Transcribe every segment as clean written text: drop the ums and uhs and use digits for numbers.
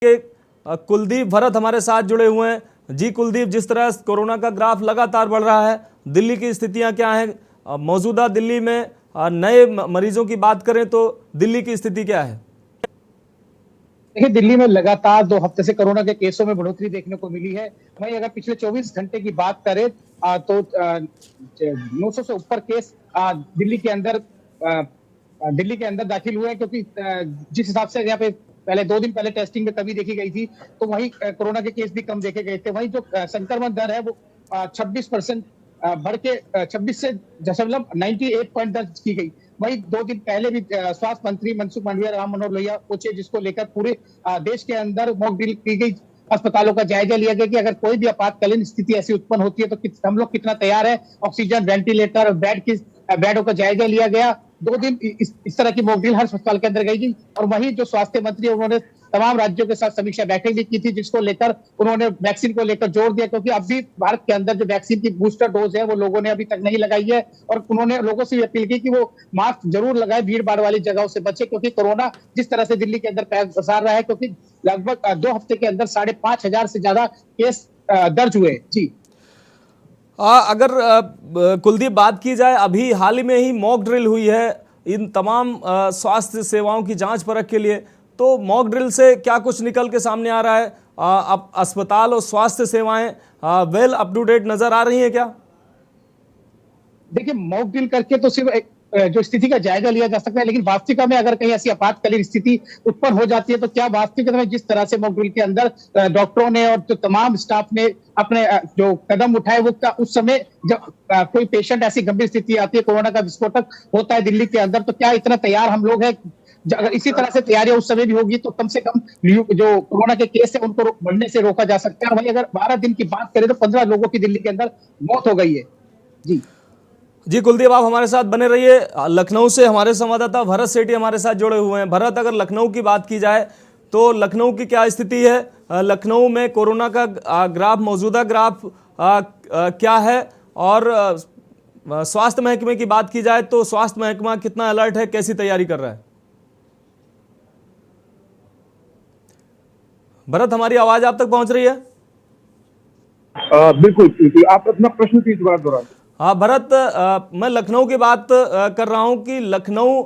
के कुलदीप भरत हमारे साथ जुड़े हुए हैं। जी कुलदीप, जिस तरह कोरोना का ग्राफ लगातार बढ़ रहा है, दिल्ली की स्थितियां क्या हैं? मौजूदा दिल्ली में नए मरीजों की बात करें तो दिल्ली की स्थिति क्या है? देखिए, दिल्ली में लगातार 2 हफ्ते से कोरोना के केसों में बढ़ोतरी देखने को मिली है। वहीं अगर पिछले 24 घंटे की बात करें तो 900 से ऊपर केस दिल्ली के अंदर दाखिल हुए हैं, क्योंकि जिस हिसाब से यहाँ पे पहले 2 दिन पहले टेस्टिंग में कमी देखी गई थी, तो वहीं कोरोना के केस भी कम देखे गए थे। वहीं जो संक्रमण दर है वो 26% बढ़ के 26.98 पॉइंट दर्ज की गई। वहीं 2 दिन पहले भी स्वास्थ्य मंत्री मनसुख मांडविया, राम मनोहर लोहिया पहुंचे, जिसको लेकर पूरे देश के अंदर मॉक ड्रिल की गई। अस्पतालों का जायजा लिया गया कि अगर कोई भी आपातकालीन स्थिति ऐसी उत्पन्न होती है तो हम लोग कितना तैयार है। ऑक्सीजन, वेंटिलेटर, बेडों का जायजा लिया गया। 2 दिन इस तरह की मॉक ड्रिल हर अस्पताल के अंदर गई थी। और वहीं जो स्वास्थ्य मंत्री, उन्होंने तमाम राज्यों के साथ समीक्षा बैठक भी की थी, जिसको लेकर उन्होंने वैक्सीन को लेकर जोर दिया, क्योंकि अभी भारत के अंदर जो वैक्सीन की बूस्टर डोज है वो लोगों ने अभी तक नहीं लगाई है। और उन्होंने लोगों से अपील की कि वो मास्क जरूर लगाए, भीड़ भाड़ वाली जगहों से बचे, क्योंकि कोरोना जिस तरह से दिल्ली के अंदर पसार रहा है, क्योंकि लगभग 2 हफ्ते के अंदर 5,500 से ज्यादा केस दर्ज हुए। जी अगर कुलदीप बात की जाए, अभी हाल ही में ही मॉक ड्रिल हुई है इन तमाम स्वास्थ्य सेवाओं की जांच परख के लिए, तो मॉक ड्रिल से क्या कुछ निकल के सामने आ रहा है? अब अस्पताल और स्वास्थ्य सेवाएं वेल अप टू डेट नजर आ रही हैं क्या? देखिए, मॉक ड्रिल करके तो सिर्फ जो स्थिति का जायजा लिया जा सकता है, लेकिन वास्तविकता में अगर कहीं ऐसी आपातकालीन स्थिति उत्पन्न हो जाती है तो क्या वास्तविकता में जिस तरह से मॉक ड्रिल के अंदर डॉक्टरों ने और जो तमाम स्टाफ ने अपने जो कदम उठाए, वो उस समय जब कोई पेशेंट ऐसी गंभीर स्थिति आती है, कोरोना का विस्फोटक होता है दिल्ली के अंदर, तो क्या इतना तैयार हम लोग हैं? अगर इसी तरह से तैयारियां उस समय भी होगी तो कम से कम जो कोरोना के केस है उनको बढ़ने से रोका जा सकता है। वहीं अगर 12 दिन की बात करें तो 15 लोगों की दिल्ली के अंदर मौत हो गई है। जी कुलदीप, आप हमारे साथ बने रहिए। लखनऊ से हमारे संवाददाता भरत सेठी हमारे साथ जुड़े हुए हैं। भरत, अगर लखनऊ की बात की जाए तो लखनऊ की क्या स्थिति है? लखनऊ में कोरोना का ग्राफ, मौजूदा ग्राफ क्या है? और स्वास्थ्य महकमे की बात की जाए तो स्वास्थ्य महकमा कितना अलर्ट है, कैसी तैयारी कर रहा है? भरत, हमारी आवाज आप तक पहुंच रही है? बिल्कुल, आप अपना प्रश्न की दोबारा दोहराएं। हाँ भरत, मैं लखनऊ की बात कर रहा हूं कि लखनऊ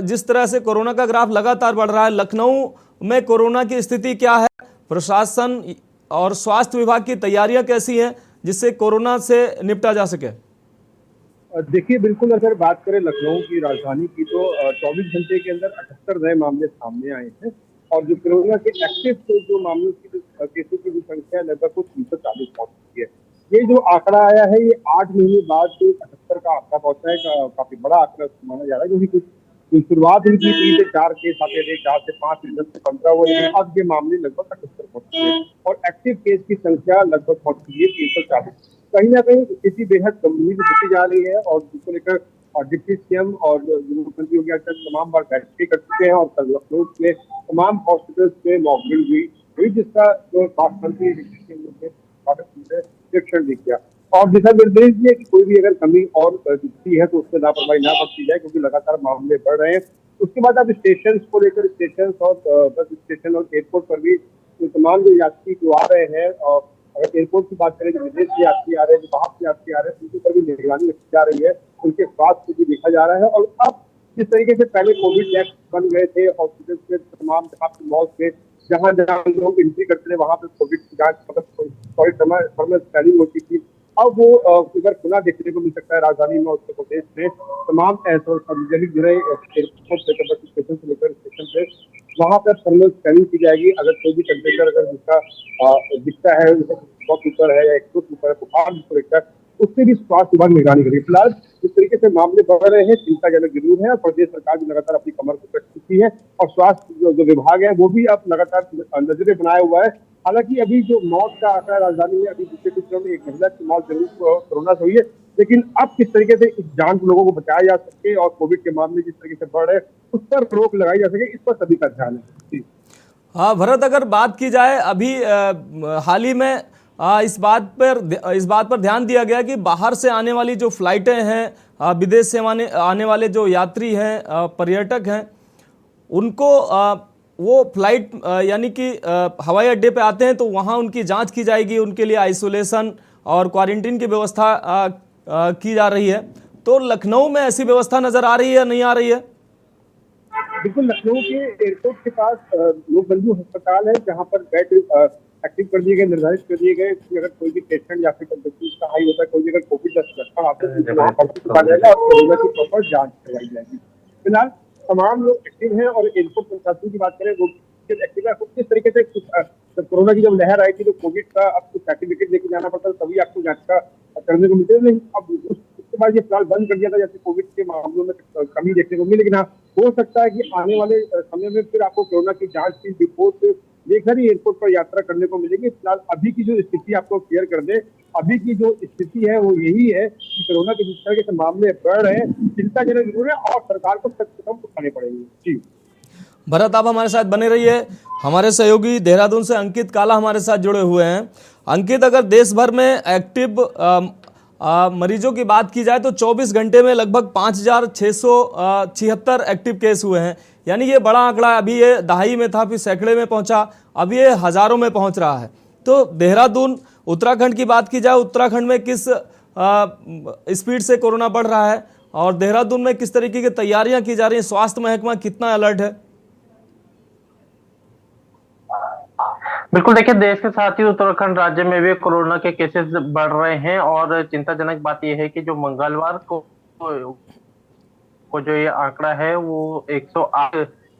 जिस तरह से कोरोना का ग्राफ लगातार बढ़ रहा है, लखनऊ में कोरोना की स्थिति क्या है? प्रशासन और स्वास्थ्य विभाग की तैयारियां कैसी हैं जिससे कोरोना से निपटा जा सके? देखिए, बिल्कुल अगर बात करें लखनऊ की, राजधानी की, तो 24 घंटे के अंदर 78 नए मामले सामने आए हैं। और जो कोरोना के एक्टिव जो मामलों की केसों की संख्या लगभग कुछ 340 पहुंच चुकी है। ये जो आंकड़ा आया है, ये 8 महीने बाद जो 78 का आंकड़ा पहुंचा है, काफी बड़ा आंकड़ा माना जा रहा है, क्योंकि कुछ शुरुआत हुई थी 3 से 4 केस आते थे, 4 से 5, 10 से 15 हुए, लेकिन अब ये मामले लगभग 78 पहुंच चुके हैं और एक्टिव केस की संख्या लगभग पहुंच चुकी है 340। कहीं ना कहीं स्थिति बेहद गंभीर होती जा रही है और जिसको लेकर डिप्टी सीएम और मुख्यमंत्री योगी आदित्यनाथ तमाम बार बैठकें कर चुके हैं। और कल लखनऊ में तमाम हॉस्पिटल्स में मॉक ड्रिल हुई, जिसका जो स्वास्थ्य मंत्री निरीक्षण भी किया और दिशा निर्देश दिए कि कोई भी अगर कमी और दिखती है तो उससे लापरवाही ना बरती जाए, क्योंकि लगातार मामले बढ़ रहे हैं। उसके बाद अब स्टेशन को लेकर, स्टेशन और बस स्टेशन और एयरपोर्ट पर भी तमाम जो यात्री जो आ रहे हैं, और अगर एयरपोर्ट की बात करें, जो विदेश के यात्री आ रहे हैं, जो बाहर के यात्री आ रहे हैं, उनके ऊपर भी निगरानी रखी जा रही है, उनके स्वास्थ्य को भी देखा जा रहा है। और अब जिस तरीके से पहले कोविड टैक्स बन गए थे हॉस्पिटल में, तमाम मॉल्स में जहां लोग एंट्री करते थे वहां पे कोविड की जांच थर्मल स्कैनिंग होती थी, अब वो फिगर खुला देखने को मिल सकता है राजधानी में, उत्तर प्रदेश में। तमाम सार्वजनिक जुड़े एयरपोर्ट स्टेशन से लेकर स्टेशन पे वहां पर थर्मल स्कैनिंग की जाएगी। अगर कोई भी टेम्परेचर अगर जिसका दिखता है, बहुत ऊपर है या 100 ऊपर है, बुखार जिसको दिखता है, उससे भी स्वास्थ्य विभाग निगरानी करेगी। फिलहाल जिस तरीके से मामले बढ़ रहे हैं, चिंताजनक जरूर है और प्रदेश सरकार भी लगातार अपनी कमर को कस चुकी है और स्वास्थ्य जो विभाग है वो भी अब लगातार नजरें बनाए हुआ है। हालांकि अभी जो मौत का आंकड़ा राजधानी में, अभी पिछले कुछ दिनों में एक महिला की मौत जरूर कोरोना से हुई है, लेकिन अब किस तरीके से इस जान लोगों को बचाया जा सके और कोविड के मामले जिस तरीके से बढ़ रहे हैं उस पर रोक लगाई जा सके, इस पर सभी का ध्यान है। हाँ भरत, अगर बात की जाए, अभी हाल ही में इस बात पर ध्यान दिया गया कि बाहर से आने वाली जो फ्लाइटें हैं, विदेश से आने वाले जो यात्री हैं, पर्यटक हैं, उनको वो फ्लाइट यानी कि हवाई अड्डे पे आते हैं तो वहाँ उनकी जांच की जाएगी, उनके लिए आइसोलेशन और क्वारंटीन की व्यवस्था की जा रही है। तो लखनऊ में ऐसी व्यवस्था नजर आ रही है या नहीं आ रही है? बिल्कुल, लखनऊ के एयरपोर्ट के पास लोकबंधु अस्पताल है, जहां पर बेड एक्टिव कर दिए गए, निर्धारित कर दिए गए कि अगर कोई भी पेशेंट या फिर टेम्परेचर का हाई होता है, कोई भी अगर कोविड का लक्षण आता है तो वहाँ भर्ती करवाया जाएगा और कोरोना की प्रॉपर जांच करवाई जाएगी। फिलहाल तमाम लोग एक्टिव हैं और एयरपोर्ट प्रशासन की बात करें वो एक्टिव है। किस तरीके से जब कोरोना की जब लहर आई थी तो कोविड का आपको सर्टिफिकेट लेके जाना पड़ता था, तभी आपको जांच का करने को मिलता है। नहीं, अब उसके बाद ये फिलहाल बंद कर दिया था, जैसे कोविड के मामलों में कमी देखने को मिली। लेकिन हाँ, हो सकता है कि आने वाले समय में फिर आपको कोरोना की जांच की रिपोर्ट लेकर ही एयरपोर्ट पर यात्रा करने को मिलेगी। फिलहाल अभी की जो स्थिति आपको क्लियर कर दे, अभी की जो स्थिति है वो यही है कि कोरोना के जिस तरह के मामले बढ़ रहे हैं, चिंताजनक जरूर है और सरकार को सख्त कदम उठाने पड़ेंगे। जी भरत, आप हमारे साथ बने रहिए। हमारे सहयोगी देहरादून से अंकित काला हमारे साथ जुड़े हुए हैं। अंकित, अगर देश भर में एक्टिव मरीजों की बात की जाए तो 24 घंटे में लगभग 5,676 एक्टिव केस हुए हैं, यानी ये बड़ा आंकड़ा है। अभी ये दहाई में था, फिर सैकड़े में पहुंचा, अब ये हजारों में पहुंच रहा है। तो देहरादून, उत्तराखंड की बात की जाए, उत्तराखंड में किस स्पीड से कोरोना बढ़ रहा है और देहरादून में किस तरीके की तैयारियां की जा रही हैं? स्वास्थ्य महकमा कितना अलर्ट है? बिल्कुल, देखिए, देश के साथ ही उत्तराखंड राज्य में भी कोरोना के केसेस बढ़ रहे हैं और चिंताजनक बात यह है कि जो मंगलवार को जो ये आंकड़ा है वो 108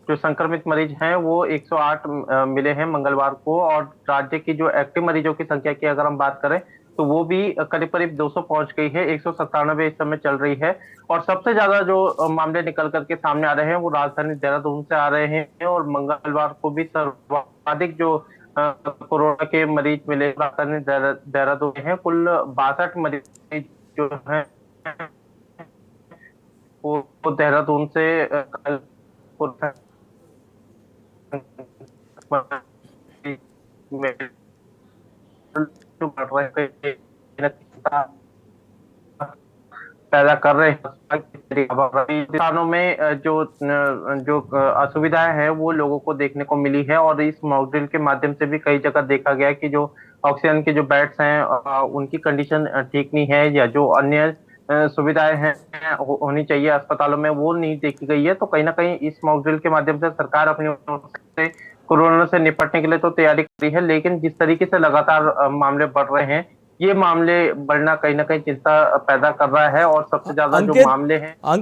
जो संक्रमित मरीज हैं वो 108 मिले हैं मंगलवार को। और राज्य की जो एक्टिव मरीजों की संख्या की अगर हम बात करें तो वो भी करीब करीब 200 पहुंच गई है, 197 इस समय चल रही है। और सबसे ज्यादा जो मामले निकल करके सामने आ रहे हैं वो राजधानी देहरादून से आ रहे हैं और मंगलवार को भी सर्वाधिक जो कोरोना के मरीज मिले राजधानी देहरादून हैं। कुल 62 मरीज जो हैं वो देहरादून से कल पैदा कर रहे हैं। स्थानों में जो असुविधाएं हैं वो लोगों को देखने को मिली है और इस मॉक ड्रिल के माध्यम से भी कई जगह देखा गया है कि जो ऑक्सीजन के जो बेड्स हैं उनकी कंडीशन ठीक नहीं है, या जो अन्य सुविधाएं हैं होनी चाहिए अस्पतालों में वो नहीं देखी गई है। तो कहीं ना कहीं इस मॉक ड्रिल के माध्यम से सरकार अपनी ओर से कोरोना से निपटने के लिए तो तैयारी कर रही है, लेकिन जिस तरीके से लगातार मामले बढ़ रहे हैं, ये मामले बढ़ना कहीं ना कहीं चिंता पैदा कर रहा है। और सबसे ज्यादा जो अंकित मामले हैं